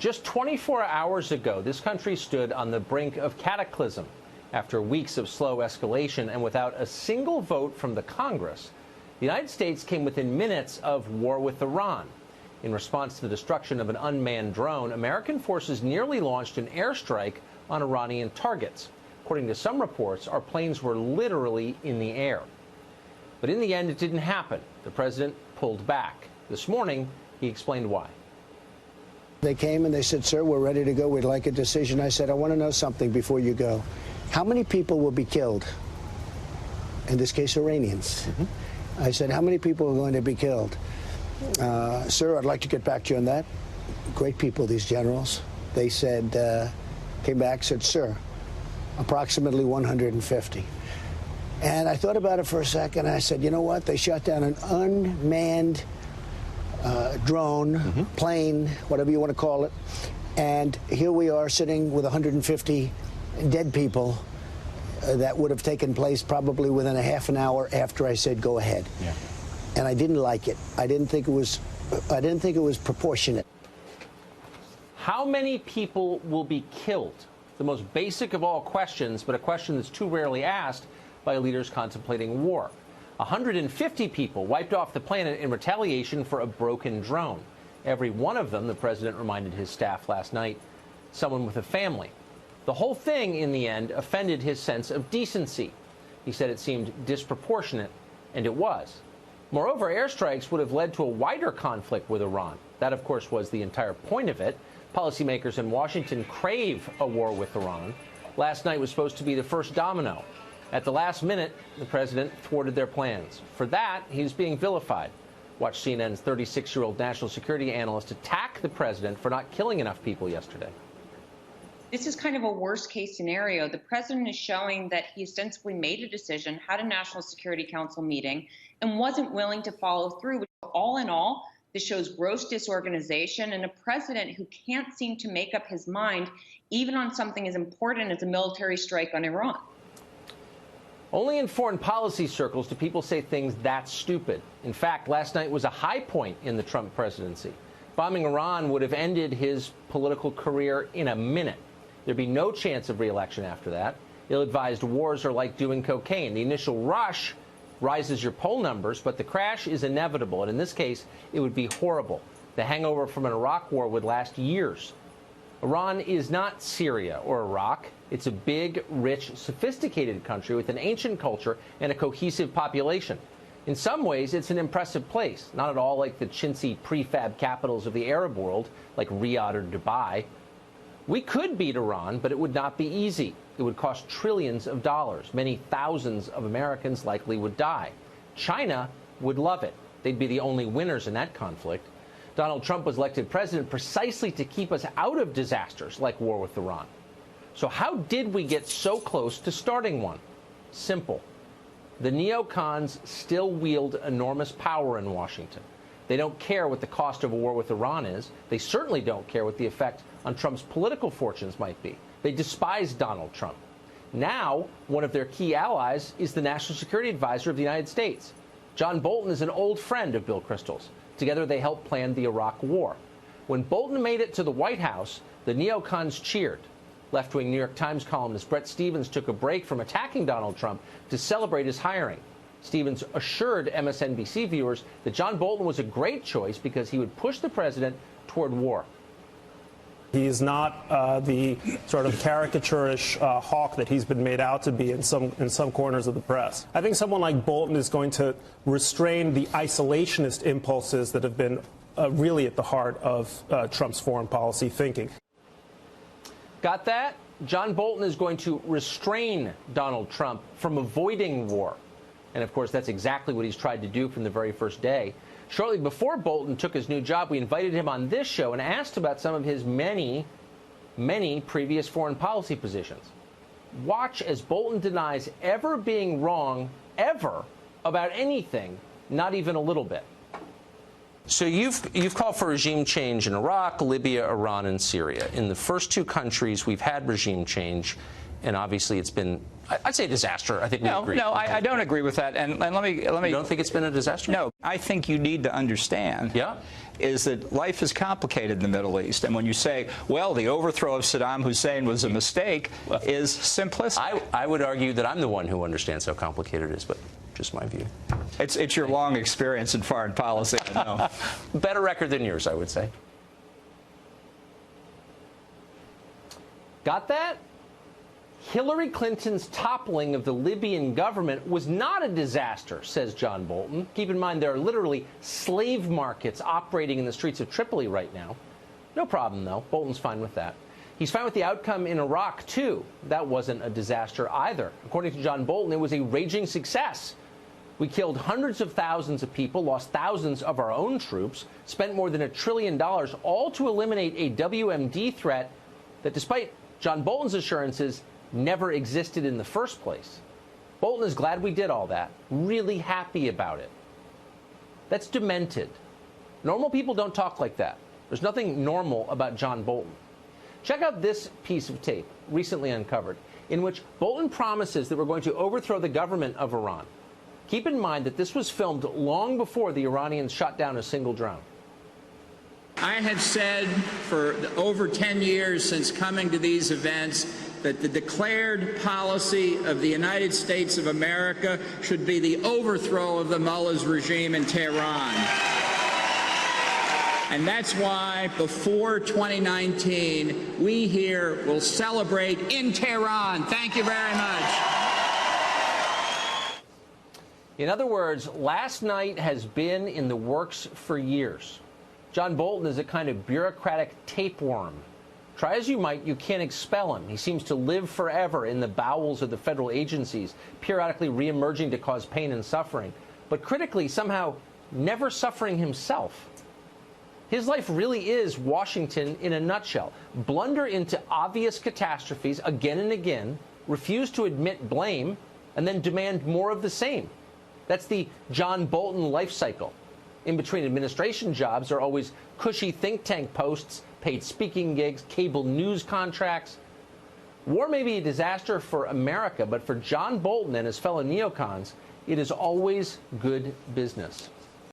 Just 24 hours ago, this country stood on the brink of cataclysm. After weeks of slow escalation and without a single vote from the Congress, the United States came within minutes of war with Iran. In response to the destruction of an unmanned drone, American forces nearly launched an airstrike on Iranian targets. According to some reports, our planes were literally in the air. But in the end, it didn't happen. The president pulled back. This morning, he explained why. They came and they said, sir, we're ready to go. We'd like a decision. I said, I want to know something before you go. How many people will be killed? In this case, Iranians. I said, how many people are going to be killed? Sir, I'd like to get back to you on that. Great people, these generals. They said, came back, said, sir, approximately 150. And I thought about it for a second. And I said, you know what? They shot down an unmanned drone, plane, whatever you want to call it. And here we are sitting with 150 dead people that would have taken place probably within a half an hour after I said go ahead. Yeah. And I didn't like it. I didn't think it was proportionate. How many people will be killed? The most basic of all questions, but a question that's too rarely asked by leaders contemplating war. 150 people wiped off the planet in retaliation for a broken drone. Every one of them, the president reminded his staff last night, someone with a family. The whole thing, in the end, offended his sense of decency. He said it seemed disproportionate, and it was. Moreover, airstrikes would have led to a wider conflict with Iran. That, of course, was the entire point of it. Policymakers in Washington crave a war with Iran. Last night was supposed to be the first domino. At the last minute, the president thwarted their plans. For that, he's being vilified. Watch CNN's 36-year-old national security analyst attack the president for not killing enough people yesterday. This is kind of a worst-case scenario. The president is showing that he ostensibly made a decision, had a National Security Council meeting, and wasn't willing to follow through. All in all, this shows gross disorganization and a president who can't seem to make up his mind, even on something as important as a military strike on Iran. Only in foreign policy circles do people say things that stupid. In fact, last night was a high point in the Trump presidency. Bombing Iran would have ended his political career in a minute. There'd be no chance of re-election after that. Ill-advised wars are like doing cocaine. The initial rush rises your poll numbers, but the crash is inevitable. And in this case, it would be horrible. The hangover from an Iraq war would last years. Iran is not Syria or Iraq. It's a big, rich, sophisticated country with an ancient culture and a cohesive population. In some ways, it's an impressive place, not at all like the chintzy prefab capitals of the Arab world, like Riyadh or Dubai. We could beat Iran, but it would not be easy. It would cost trillions of dollars. Many thousands of Americans likely would die. China would love it. They'd be the only winners in that conflict. Donald Trump was elected president precisely to keep us out of disasters like war with Iran. So how did we get so close to starting one? Simple. The neocons still wield enormous power in Washington. They don't care what the cost of a war with Iran is. They certainly don't care what the effect on Trump's political fortunes might be. They despise Donald Trump. Now, one of their key allies is the National Security Advisor of the United States. John Bolton is an old friend of Bill Kristol's. Together, they helped plan the Iraq War. When Bolton made it to the White House, the neocons cheered. Left-wing New York Times columnist Bret Stephens took a break from attacking Donald Trump to celebrate his hiring. Stephens assured MSNBC viewers that John Bolton was a great choice because he would push the president toward war. He is not the sort of caricaturish hawk that he's been made out to be in some corners of the press. I think someone like Bolton is going to restrain the isolationist impulses that have been really at the heart of Trump's foreign policy thinking. Got that? John Bolton is going to restrain Donald Trump from avoiding war. And, of course, that's exactly what he's tried to do from the very first day. Shortly before Bolton took his new job, we invited him on this show and asked about some of his many, many previous foreign policy positions. Watch as Bolton denies ever being wrong, ever, about anything, not even a little bit. So you've called for regime change in Iraq, Libya, Iran, and Syria. In the first two countries, we've had regime change, and obviously it's been, I'd say, a disaster. I think we agree. No, I don't agree with that. And let me. You don't think it's been a disaster? No, I think you need to understand is that life is complicated in the Middle East. And when you say, well, the overthrow of Saddam Hussein was a mistake, is simplistic. I would argue that I'm the one who understands how complicated it is, but just my view. It's your long experience in foreign policy, I know. Better record than yours, I would say. Got that? Hillary Clinton's toppling of the Libyan government was not a disaster, says John Bolton. Keep in mind, there are literally slave markets operating in the streets of Tripoli right now. No problem, though. Bolton's fine with that. He's fine with the outcome in Iraq, too. That wasn't a disaster either. According to John Bolton, it was a raging success. We killed hundreds of thousands of people, lost thousands of our own troops, spent more than $1 trillion, all to eliminate a WMD threat that, despite John Bolton's assurances, never existed in the first place. Bolton is glad we did all that, really happy about it. That's demented. Normal people don't talk like that. There's nothing normal about John Bolton. Check out this piece of tape, recently uncovered, in which Bolton promises that we're going to overthrow the government of Iran. Keep in mind that this was filmed long before the Iranians shot down a single drone. I have said for over 10 years since coming to these events that the declared policy of the United States of America should be the overthrow of the mullah's regime in Tehran. And that's why before 2019, we here will celebrate in Tehran. Thank you very much. In other words, last night has been in the works for years. John Bolton is a kind of bureaucratic tapeworm. Try as you might, you can't expel him. He seems to live forever in the bowels of the federal agencies, periodically reemerging to cause pain and suffering, but critically somehow never suffering himself. His life really is Washington in a nutshell. Blunder into obvious catastrophes again and again, refuse to admit blame, and then demand more of the same. That's the John Bolton life cycle. In between administration jobs are always cushy think tank posts, paid speaking gigs, cable news contracts. War may be a disaster for America, but for John Bolton and his fellow neocons, it is always good business.